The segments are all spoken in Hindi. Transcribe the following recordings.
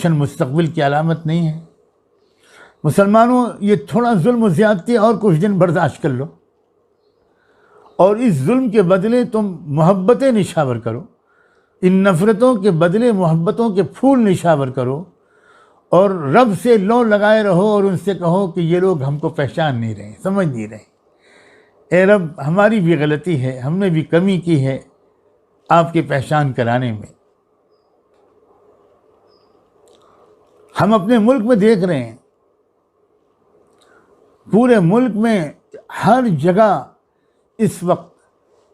रोशन मुस्तकबिल की अलामत नहीं है। मुसलमानों, ये थोड़ा जुल्म ज़्यादती और कुछ दिन बर्दाश्त कर लो, और इस जुल्म के बदले तुम मोहब्बतें निशावर करो, इन नफ़रतों के बदले मोहब्बतों के फूल निशावर करो, और रब से लो लगाए रहो और उनसे कहो कि ये लोग हमको पहचान नहीं रहे, समझ नहीं रहे। ए रब, हमारी भी गलती है, हमने भी कमी की है आपकी पहचान कराने में। हम अपने मुल्क में देख रहे हैं, पूरे मुल्क में हर जगह इस वक्त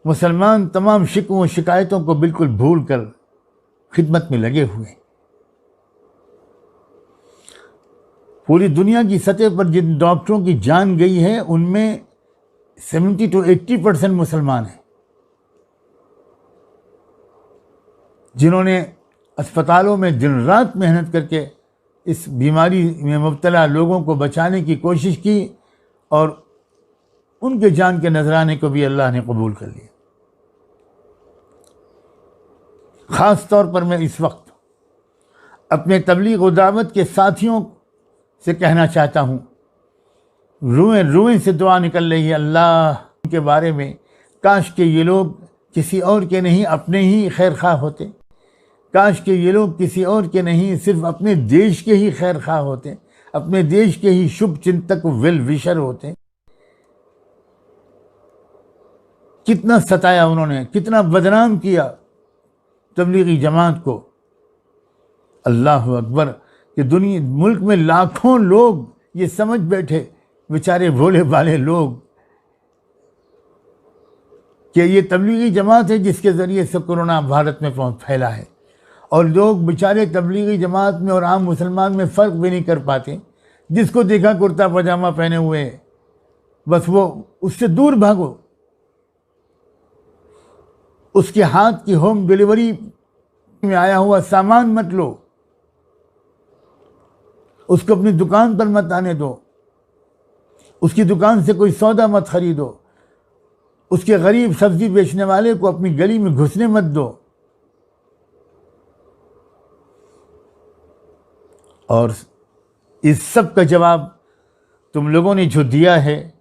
मुसलमान तमाम शिकवों शिकायतों को बिल्कुल भूल कर खिदमत में लगे हुए हैं। पूरी दुनिया की सतह पर जिन डॉक्टरों की जान गई है उनमें 70 to 80% मुसलमान हैं, जिन्होंने अस्पतालों में दिन रात मेहनत करके इस बीमारी में मुब्तला लोगों को बचाने की कोशिश की, और उनके जान के नजराने को भी अल्लाह ने कबूल कर लिया। ख़ास तौर पर मैं इस वक्त अपने तबलीग व दावत के साथियों से कहना चाहता हूँ, रुएं से दुआ निकल रही है अल्लाह के बारे में, काश के ये लोग किसी और के नहीं अपने ही खैर खा होते, काश के ये लोग किसी और के नहीं सिर्फ अपने देश के ही खैर खा होते, अपने देश के ही शुभ चिंतक वेल विशर होते। कितना सताया उन्होंने, कितना बदनाम किया तबलीगी जमात को। अल्लाह अकबर कि दुनिया मुल्क में लाखों लोग ये समझ बैठे, बेचारे भोले भाले लोग, कि ये तबलीगी जमात है जिसके ज़रिए से कोरोना भारत में फैला है, और लोग बेचारे तबलीगी जमात में और आम मुसलमान में फ़र्क भी नहीं कर पाते। जिसको देखा कुर्ता पजामा पहने हुए, बस वो उससे दूर भागो, उसके हाथ की होम डिलीवरी में आया हुआ सामान मत लो, उसको अपनी दुकान पर मत आने दो, उसकी दुकान से कोई सौदा मत खरीदो, उसके गरीब सब्जी बेचने वाले को अपनी गली में घुसने मत दो। और इस सब का जवाब तुम लोगों ने जो दिया है,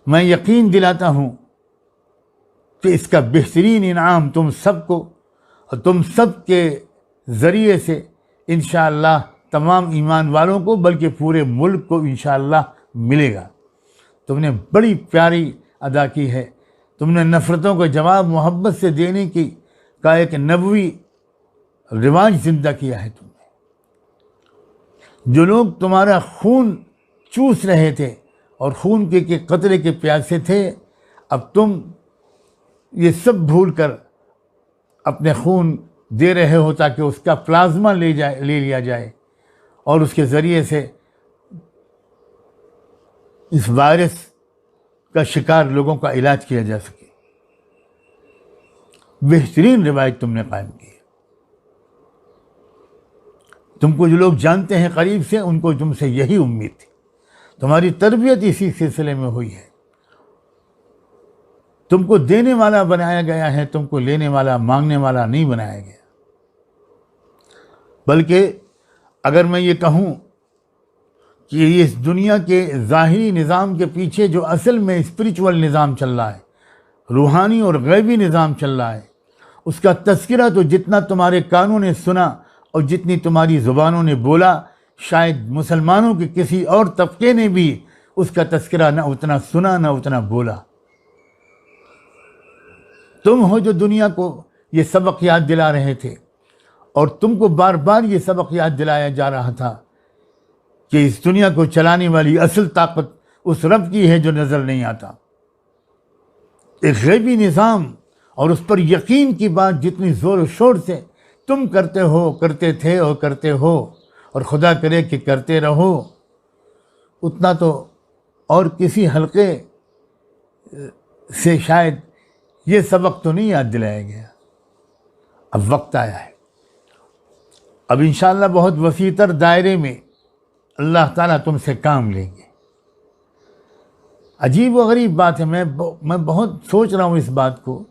मैं यकीन दिलाता हूँ कि इसका बेहतरीन इनाम तुम सबको और तुम सब के ज़रिए से इंशाअल्लाह तमाम ईमान वालों को, बल्कि पूरे मुल्क को इंशाअल्लाह मिलेगा। तुमने बड़ी प्यारी अदा की है, तुमने नफ़रतों का जवाब मोहब्बत से देने की का एक नबवी रिवाज ज़िंदा किया है तुमने। जो लोग तुम्हारा खून चूस रहे थे और खून के कतरे के प्यासे थे, अब तुम ये सब भूल कर अपने खून दे रहे हो ताकि उसका प्लाज्मा ले लिया जाए और उसके ज़रिए से इस वायरस का शिकार लोगों का इलाज किया जा सके। बेहतरीन रिवायत तुमने कायम की है। तुमको जो लोग जानते हैं करीब से, उनको तुमसे यही उम्मीद थी। तुम्हारी तरबियत इसी सिलसिले में हुई है। तुमको देने वाला बनाया गया है, तुमको लेने वाला मांगने वाला नहीं बनाया गया। बल्कि अगर मैं ये कहूँ कि इस दुनिया के ज़ाहिरी निज़ाम के पीछे जो असल में स्पिरिचुअल निज़ाम चल रहा है, रूहानी और गैबी निज़ाम चल रहा है, उसका तज़किरा तो जितना तुम्हारे कानों ने सुना और जितनी तुम्हारी ज़ुबानों ने बोला, शायद मुसलमानों के किसी और तबके ने भी उसका तज़किरा न उतना सुना न उतना बोला। तुम हो जो दुनिया को ये सबक याद दिला रहे थे, और तुमको बार बार ये सबक याद दिलाया जा रहा था कि इस दुनिया को चलाने वाली असल ताकत उस रब की है जो नज़र नहीं आता। एक गैबी निज़ाम और उस पर यकीन की बात जितनी ज़ोर शोर से तुम करते हो, करते थे और करते हो, और खुदा करे कि करते रहो, उतना तो और किसी हल्के से शायद ये सबक तो नहीं याद दिलाया गया। अब वक्त आया है, अब इंशाअल्लाह बहुत वसीतर दायरे में अल्लाह ताला तुमसे काम लेंगे। अजीब व गरीब बात है, मैं बहुत सोच रहा हूँ इस बात को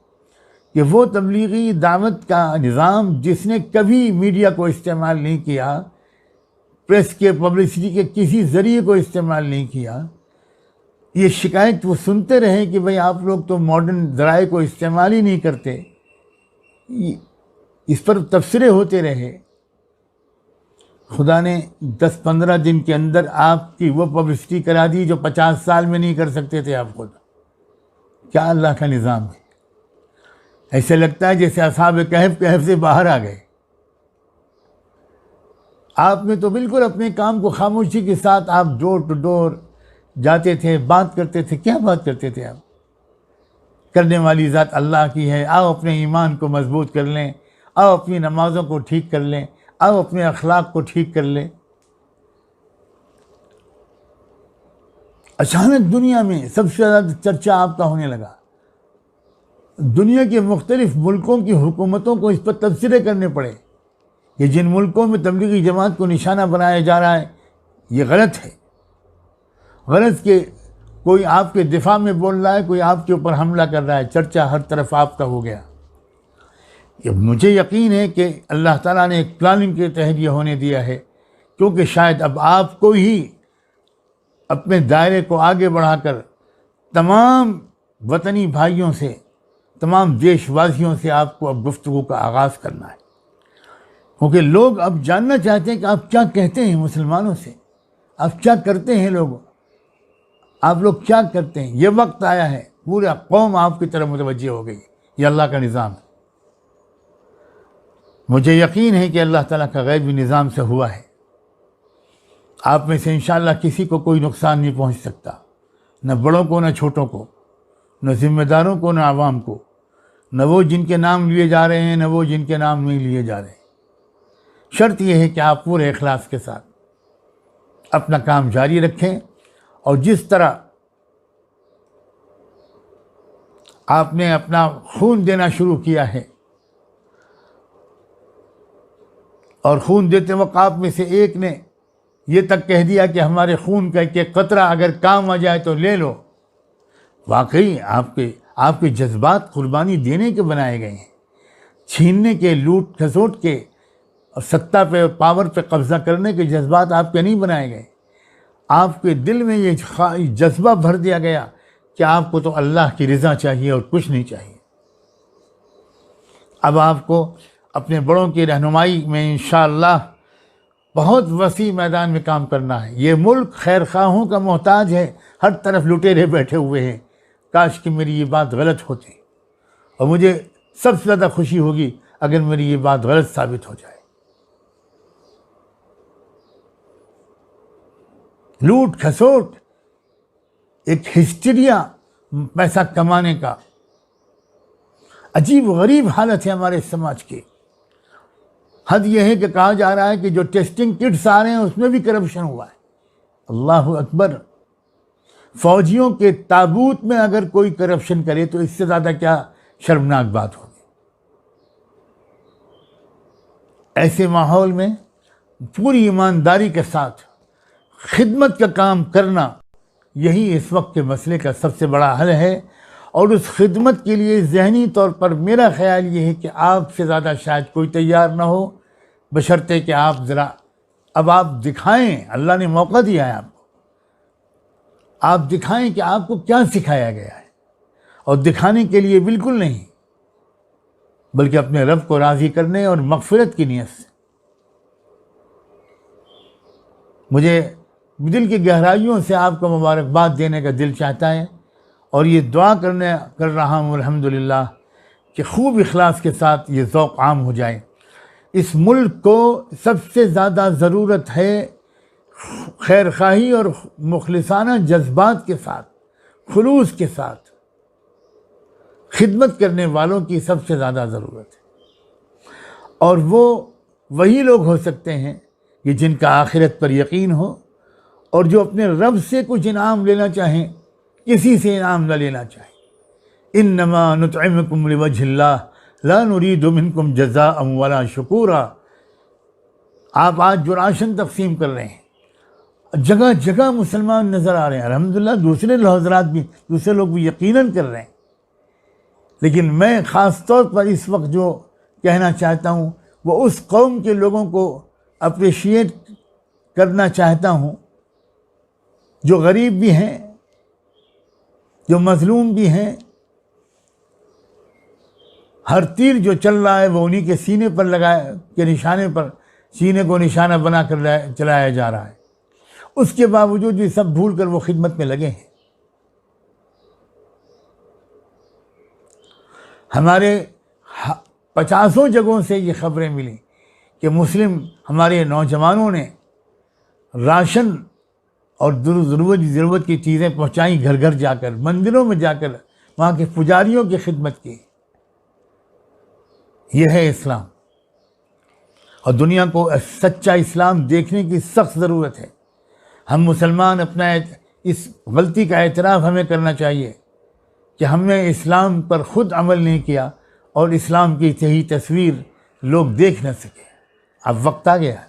कि वो तबलीगी दावत का निज़ाम जिसने कभी मीडिया को इस्तेमाल नहीं किया, प्रेस के पब्लिसिटी के किसी ज़रिए को इस्तेमाल नहीं किया, ये शिकायत वो सुनते रहे कि भाई आप लोग तो मॉडर्न ज़राए को इस्तेमाल ही नहीं करते, इस पर तबसरे होते रहे। खुदा ने 10-15 दिन के अंदर आपकी वो पब्लिसिटी करा दी जो 50 साल में नहीं कर सकते थे आप खुद। क्या अल्लाह का निज़ाम है। ऐसे लगता है जैसे असहाब कहफ से बाहर आ गए। आपने तो बिल्कुल अपने काम को खामोशी के साथ आप डोर टू डोर जाते थे, बात करते थे। क्या बात करते थे आप? करने वाली ज़ात अल्लाह की है, आओ अपने ईमान को मजबूत कर लें, आओ अपनी नमाज़ों को ठीक कर लें, आओ अपने अखलाक को ठीक कर लें। अचानक दुनिया में सबसे ज़्यादा चर्चा आपका होने लगा। दुनिया के मुख्तलिफ मुल्कों की हुकूमतों को इस पर तबसरे करने पड़े कि जिन मुल्कों में तबलीगी जमात को निशाना बनाया जा रहा है ये गलत है। गलत के कोई आपके दिफा में बोल रहा है, कोई आपके ऊपर हमला कर रहा है, चर्चा हर तरफ आपका हो गया। ये मुझे यकीन है कि अल्लाह ताला ने एक प्लानिंग के तहत ये होने दिया है, क्योंकि शायद अब आपको ही अपने दायरे को आगे बढ़ाकर तमाम वतनी भाइयों से, तमाम देशवासियों से आपको अब गुफ्तगू का आगाज़ करना है। क्योंकि लोग अब जानना चाहते हैं कि आप क्या कहते हैं मुसलमानों से, आप क्या करते हैं, आप लोग क्या करते हैं। ये वक्त आया है, पूरा कौम आपकी तरफ मुतवज्जे हो गई। ये अल्लाह का निज़ाम है। मुझे यकीन है कि अल्लाह ताला का गैबी निज़ाम से हुआ है। आप में से इंशाअल्लाह किसी को कोई नुकसान नहीं पहुंच सकता, न बड़ों को न छोटों को, न ज़िम्मेदारों को न आवाम को, न वो जिनके नाम लिए जा रहे हैं न वो जिनके नाम नहीं लिए जा रहे। शर्त यह है कि आप पूरे इखलास के साथ अपना काम जारी रखें और जिस तरह आपने अपना खून देना शुरू किया है और खून देते वक्त आप में से एक ने ये तक कह दिया कि हमारे खून का एक कतरा अगर काम आ जाए तो ले लो, वाकई आपके जज्बात कुर्बानी देने के बनाए गए हैं। छीनने के, लूट खसोट के और सत्ता पे, पावर पे कब्ज़ा करने के जज्बात आपके नहीं बनाए गए। आपके दिल में ये जज्बा भर दिया गया कि आपको तो अल्लाह की रज़ा चाहिए और कुछ नहीं चाहिए। अब आपको अपने बड़ों की रहनुमाई में इंशाअल्लाह बहुत वसी मैदान में काम करना है। ये मुल्क खैर ख्वाहों का मोहताज है, हर तरफ लुटेरे बैठे हुए हैं। काश कि मेरी ये बात गलत होती और मुझे सबसे ज़्यादा खुशी होगी अगर मेरी ये बात गलत साबित हो जाए। लूट खसोट, एक हिस्टीरिया पैसा कमाने का, अजीब गरीब हालत है हमारे समाज की। हद यह है कि कहा जा रहा है कि जो टेस्टिंग किट्स आ रहे हैं उसमें भी करप्शन हुआ है। अल्लाह अकबर। फौजियों के ताबूत में अगर कोई करप्शन करे तो इससे ज़्यादा क्या शर्मनाक बात होगी। ऐसे माहौल में पूरी ईमानदारी के साथ खिदमत का काम करना, यही इस वक्त के मसले का सबसे बड़ा हल है। और उस खिदमत के लिए ज़हनी तौर पर मेरा ख्याल ये है कि आपसे ज़्यादा शायद कोई तैयार ना हो, बशर्ते कि आप ज़रा अब आप दिखाएं। अल्लाह ने मौका दिया है आपको, आप दिखाएं कि आपको क्या सिखाया गया है। और दिखाने के लिए बिल्कुल नहीं, बल्कि अपने रब को राज़ी करने और मग़फ़िरत की नीयत से। मुझे दिल की गहराइयों से आपको मुबारकबाद देने का दिल चाहता है और ये दुआ कर रहा हूँ अल्हम्दुलिल्लाह कि खूब इखलास के साथ ये ज़ौक़ आम हो जाए। इस मुल्क को सबसे ज़्यादा ज़रूरत है खैर ख़ाही और मुखलिसाना जज्बात के साथ, खुलूस के साथ खिदमत करने वालों की सबसे ज़्यादा ज़रूरत है। और वो वही लोग हो सकते हैं कि जिनका आखिरत पर यकीन हो और जो अपने रब से कुछ इनाम लेना चाहें, किसी से इनाम न लेना चाहें। इन्नमा नुतइमुकुम लिवजहिल्लाह ला नुरीदु मिनकुम जज़ाअन वला शुकूरा। आप आज जो राशन तकसीम कर रहे हैं, जगह जगह मुसलमान नज़र आ रहे हैं अल्हम्दुलिल्लाह। दूसरे हज़रात भी, दूसरे लोग भी यकीनन कर रहे हैं। लेकिन मैं ख़ास तौर पर इस वक्त जो कहना चाहता हूँ वो उस कौम के लोगों को अप्रिशिएट करना चाहता हूँ जो गरीब भी हैं, जो मज़लूम भी हैं। हर तीर जो चल रहा है वो उन्हीं के सीने पर लगाए के निशाने पर, सीने को निशाना बना कर चलाया जा रहा है। उसके बावजूद ये सब भूल कर वो खिदमत में लगे हैं। हमारे 50 जगहों से ये खबरें मिली कि मुस्लिम हमारे नौजवानों ने राशन और ज़रूरत की चीज़ें पहुंचाई, घर घर जाकर, मंदिरों में जाकर वहाँ के पुजारियों की खिदमत की। यह है इस्लाम, और दुनिया को सच्चा इस्लाम देखने की सख्त ज़रूरत है। हम मुसलमान अपना इस गलती का एतराफ़ हमें करना चाहिए कि हमने इस्लाम पर ख़ुद अमल नहीं किया और इस्लाम की सही तस्वीर लोग देख न सके। अब वक्त आ गया।